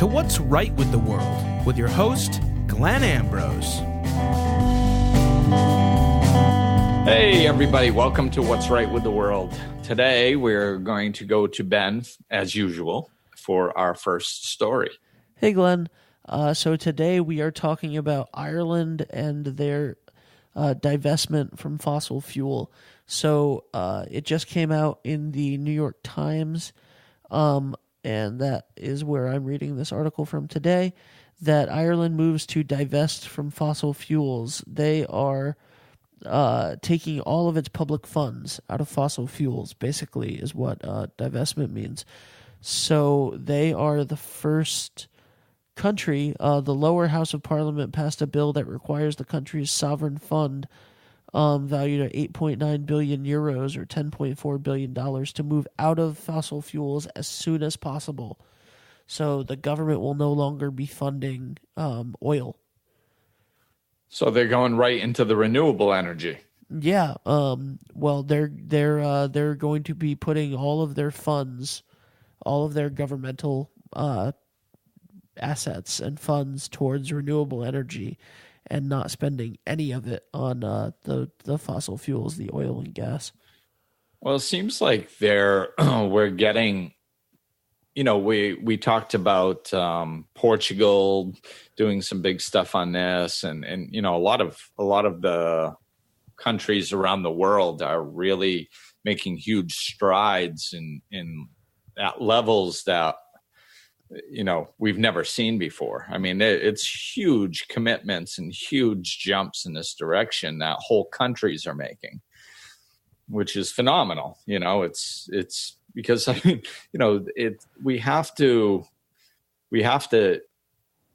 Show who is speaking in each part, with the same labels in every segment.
Speaker 1: to What's Right with the World with your host, Glenn Ambrose.
Speaker 2: Hey, everybody. Welcome to What's Right with the World. Today, we're going to go to Ben, as usual, for our first story.
Speaker 3: Hey, Glenn. So today we are talking about Ireland and their divestment from fossil fuel. So it just came out in the New York Times, and that is where I'm reading this article from today, that Ireland moves to divest from fossil fuels. They are taking all of its public funds out of fossil fuels, basically, is what divestment means. So they are the first country. The lower house of parliament passed a bill that requires the country's sovereign fund, valued at 8.9 billion euros or $10.4 billion, to move out of fossil fuels as soon as possible. So the government will no longer be funding oil.
Speaker 2: So they're going right into the renewable energy.
Speaker 3: Yeah. Well, they're going to be putting all of their funds, all of their governmental assets and funds towards renewable energy, and not spending any of it on the fossil fuels, the oil and gas.
Speaker 2: Well, it seems like we're getting, we talked about Portugal doing some big stuff on this, and a lot of the countries around the world are really making huge strides in at levels that we've never seen before. I mean, it's huge commitments and huge jumps in this direction that whole countries are making, which is phenomenal. It's because we have to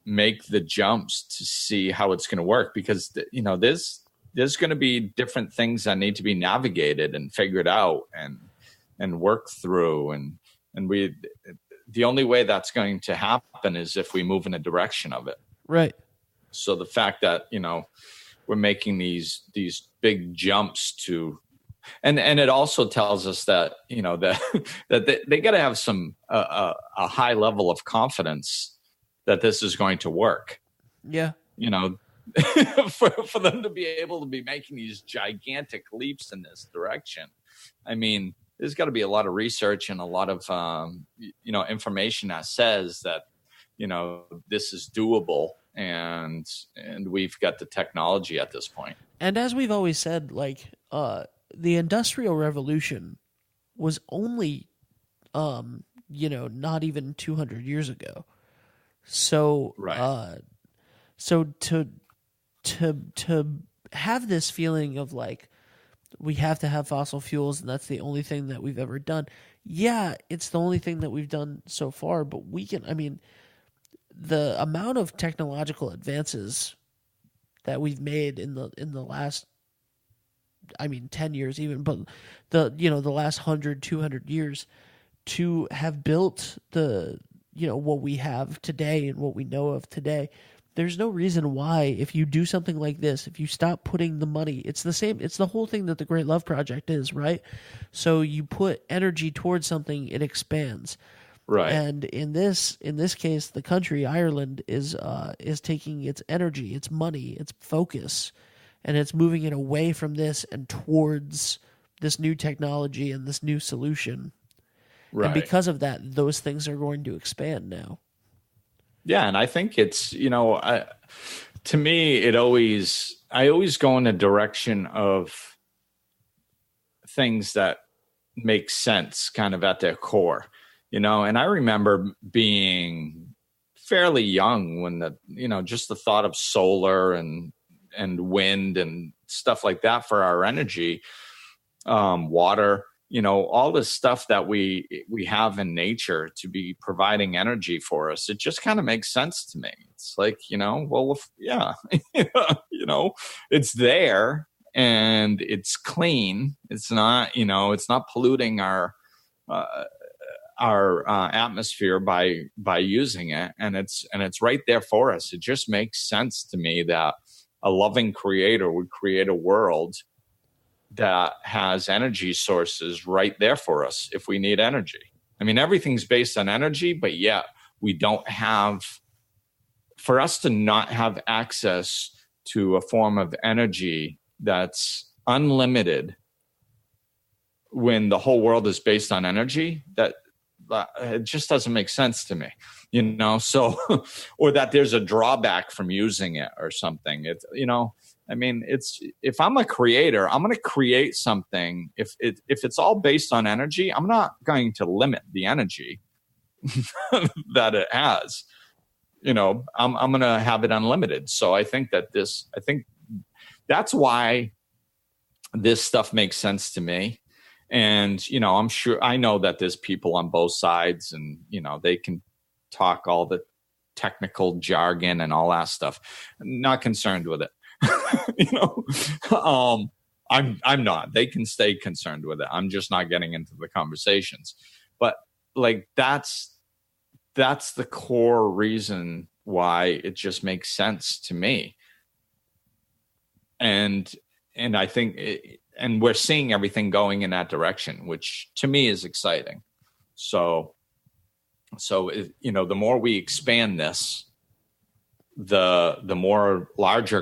Speaker 2: make the jumps to see how it's going to work, because there's going to be different things that need to be navigated and figured out and worked through, and the only way that's going to happen is if we move in a direction of it. Right. So the fact that, we're making these big jumps to, and it also tells us that, that they got to have a high level of confidence that this is going to work.
Speaker 3: Yeah.
Speaker 2: For them to be able to be making these gigantic leaps in this direction. I mean, there's got to be a lot of research and a lot of, information that says that, this is doable, and we've got the technology at this point.
Speaker 3: And as we've always said, the Industrial Revolution was only, not even 200 years ago. So,
Speaker 2: right.
Speaker 3: So to have this feeling of we have to have fossil fuels, and that's the only thing that we've ever done. Yeah, it's the only thing that we've done so far, but the amount of technological advances that we've made in the last 10 years even, but the last 100, 200 years to have built what we have today and what we know of today. There's no reason why, if you do something like this, if you stop putting the money, it's the whole thing that the Great Love Project is, right? So you put energy towards something, it expands.
Speaker 2: Right.
Speaker 3: And in this case, the country, Ireland, is taking its energy, its money, its focus, and it's moving it away from this and towards this new technology and this new solution. Right. And because of that, those things are going to expand now.
Speaker 2: Yeah, and I think it's, to me, I always go in a direction of things that make sense kind of at their core, and I remember being fairly young when just the thought of solar and wind and stuff like that for our energy, water, all this stuff that we have in nature to be providing energy for us, it just kind of makes sense to me. It's it's there and it's clean. It's not, it's not polluting our atmosphere by using it, and it's right there for us. It just makes sense to me that a loving creator would create a world that has energy sources right there for us if we need energy. I mean, everything's based on energy, but yeah, we don't have, for us to not have access to a form of energy that's unlimited when the whole world is based on energy, that it just doesn't make sense to me, so, or that there's a drawback from using it or something. It's, if I'm a creator, I'm going to create something. If it's all based on energy, I'm not going to limit the energy that it has. I'm going to have it unlimited. So I think that's why this stuff makes sense to me. And, I'm sure, I know that there's people on both sides and, they can talk all the technical jargon and all that stuff. I'm not concerned with it. I'm not. They can stay concerned with it. I'm just not getting into the conversations. But like, that's the core reason why it just makes sense to me. And I think and we're seeing everything going in that direction, which to me is exciting. So the more we expand this, the more larger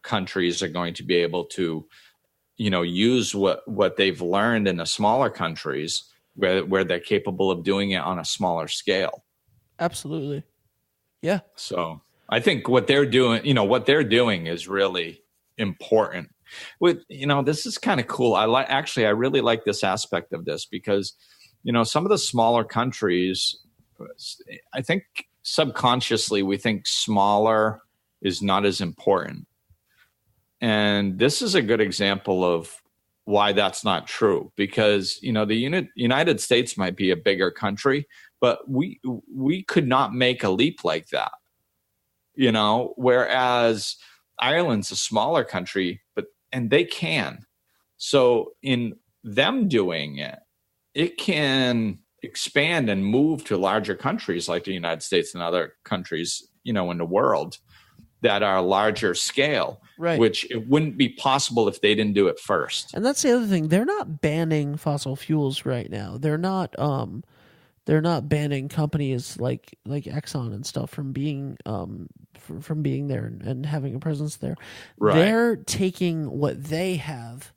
Speaker 2: countries are going to be able to, use what they've learned in the smaller countries where they're capable of doing it on a smaller scale. Absolutely.
Speaker 3: Yeah.
Speaker 2: So I think what they're doing is really important. This is kind of cool. I really like this aspect of this because, some of the smaller countries, I think subconsciously we think smaller is not as important. And this is a good example of why that's not true, because, the United States might be a bigger country, but we could not make a leap like that, whereas Ireland's a smaller country, and they can. So in them doing it, it can expand and move to larger countries like the United States and other countries, in the world that are larger scale,
Speaker 3: right? Which
Speaker 2: it wouldn't be possible if they didn't do it first.
Speaker 3: And that's the other thing. They're not banning fossil fuels right now. They're not banning companies like Exxon and stuff from being from being there and having a presence there.
Speaker 2: Right.
Speaker 3: They're taking what they have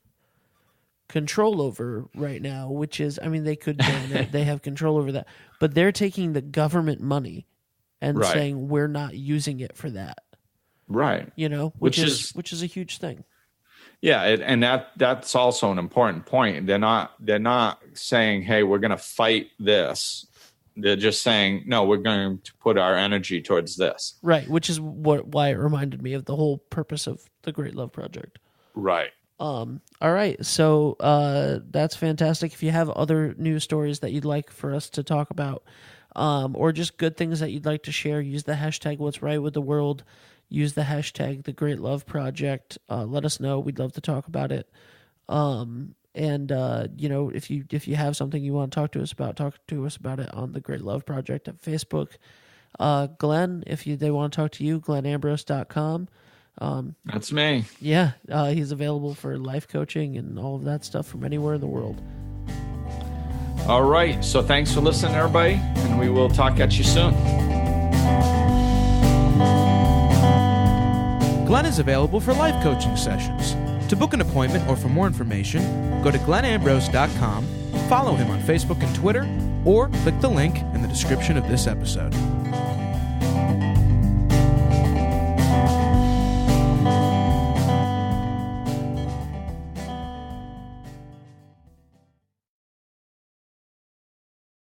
Speaker 3: control over right now, which is, they could ban it. They have control over that, but they're taking the government money and saying we're not using it for that.
Speaker 2: Right.
Speaker 3: Which is a huge thing.
Speaker 2: Yeah, and that's also an important point. They're not saying, "Hey, we're going to fight this." They're just saying, "No, we're going to put our energy towards this."
Speaker 3: Right, which is why it reminded me of the whole purpose of the Great Love Project.
Speaker 2: Right.
Speaker 3: All right, so that's fantastic. If you have other news stories that you'd like for us to talk about, or just good things that you'd like to share, use the hashtag What's Right with the World. Use the hashtag The Great Love Project. Let us know. We'd love to talk about it. If you have something you want to talk to us about it on The Great Love Project at Facebook. Glenn, if they want to talk to you, glennambrose.com.
Speaker 2: That's me.
Speaker 3: Yeah, he's available for life coaching and all of that stuff from anywhere in the world.
Speaker 2: All right. So thanks for listening, everybody, and we will talk at you soon.
Speaker 1: Glenn is available for life coaching sessions. To book an appointment or for more information, go to glennambrose.com, follow him on Facebook and Twitter, or click the link in the description of this episode.